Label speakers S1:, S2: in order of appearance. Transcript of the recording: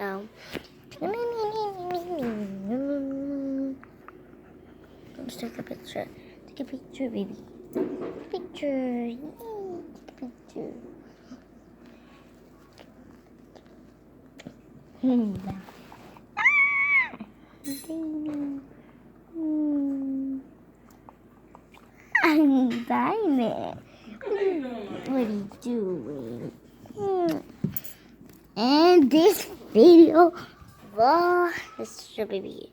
S1: Um, let's take a picture. Take a picture, baby. Picture. Yay, take a picture. Baby. I'm dying it. What are you doing? And this video, this is your baby.